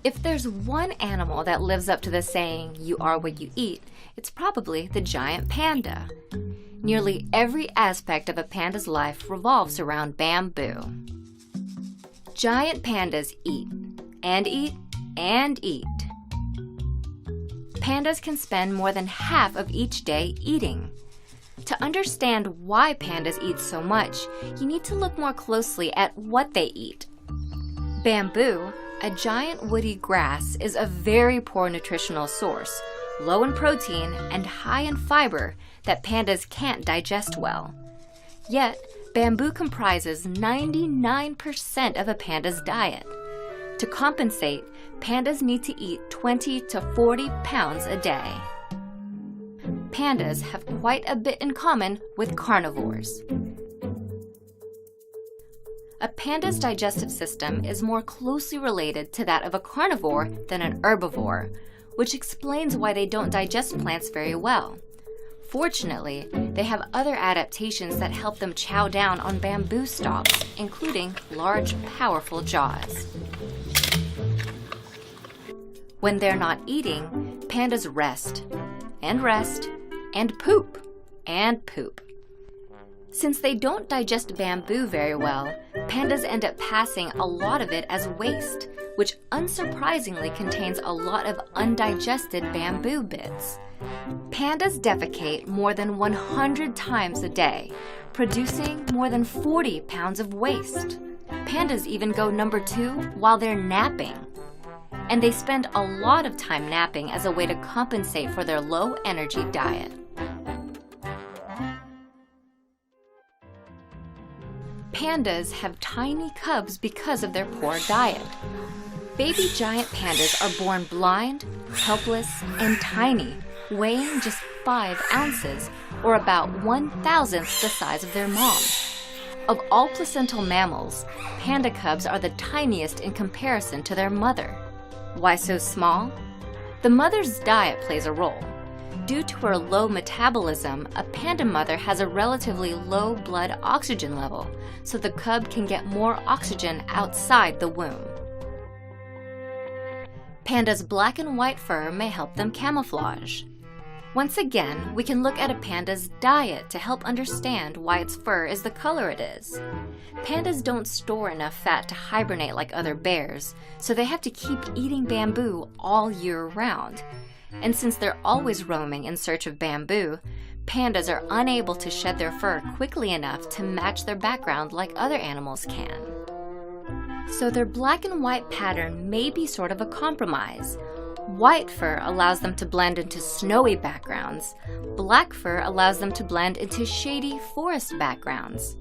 If there's one animal that lives up to the saying, "You are what you eat," it's probably the giant panda. Nearly every aspect of a panda's life revolves around bamboo. Giant pandas eat, and eat, and eat. Pandas can spend more than half of each day eating. To understand why pandas eat so much, you need to look more closely at what they eat. Bamboo, a giant woody grass, is a very poor nutritional source, low in protein and high in fiber that pandas can't digest well. Yet, bamboo comprises 99% of a panda's diet. To compensate, pandas need to eat 20 to 40 pounds a day. Pandas have quite a bit in common with carnivores. A panda's digestive system is more closely related to that of a carnivore than an herbivore, which explains why they don't digest plants very well. Fortunately, they have other adaptations that help them chow down on bamboo stalks, including large, powerful jaws. When they're not eating, pandas rest, and poop, and poop. Since they don't digest bamboo very well, pandas end up passing a lot of it as waste, which unsurprisingly contains a lot of undigested bamboo bits. Pandas defecate more than 100 times a day, producing more than 40 pounds of waste. Pandas even go number 2 while they're napping. And they spend a lot of time napping as a way to compensate for their low-energy diet. Pandas have tiny cubs because of their poor diet. Baby giant pandas are born blind, helpless, and tiny, weighing just 5 ounces, or about 1/1000th the size of their mom. Of all placental mammals, panda cubs are the tiniest in comparison to their mother. Why so small? The mother's diet plays a role. Due to her low metabolism, a panda mother has a relatively low blood oxygen level, so the cub can get more oxygen outside the womb. Pandas' black and white fur may help them camouflage. Once again, we can look at a panda's diet to help understand why its fur is the color it is. Pandas don't store enough fat to hibernate like other bears, so they have to keep eating bamboo all year round. And since they're always roaming in search of bamboo, pandas are unable to shed their fur quickly enough to match their background like other animals can. So their black and white pattern may be sort of a compromise. White fur allows them to blend into snowy backgrounds. Black fur allows them to blend into shady forest backgrounds.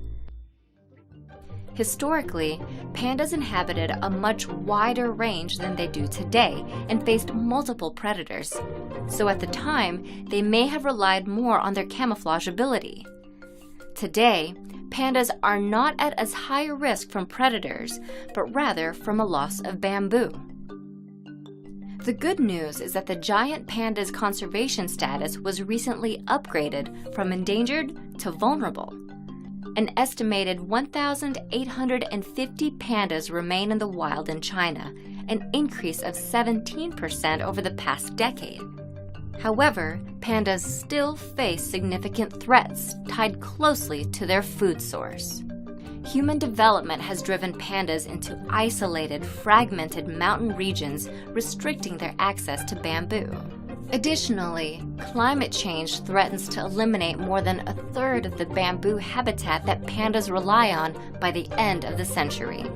Historically, pandas inhabited a much wider range than they do today and faced multiple predators. So at the time, they may have relied more on their camouflage ability. Today, pandas are not at as high a risk from predators, but rather from a loss of bamboo. The good news is that the giant panda's conservation status was recently upgraded from endangered to vulnerable. An estimated 1,850 pandas remain in the wild in China, an increase of 17% over the past decade. However, pandas still face significant threats tied closely to their food source. Human development has driven pandas into isolated, fragmented mountain regions, restricting their access to bamboo. Additionally, climate change threatens to eliminate more than 1/3 of the bamboo habitat that pandas rely on by the end of the century.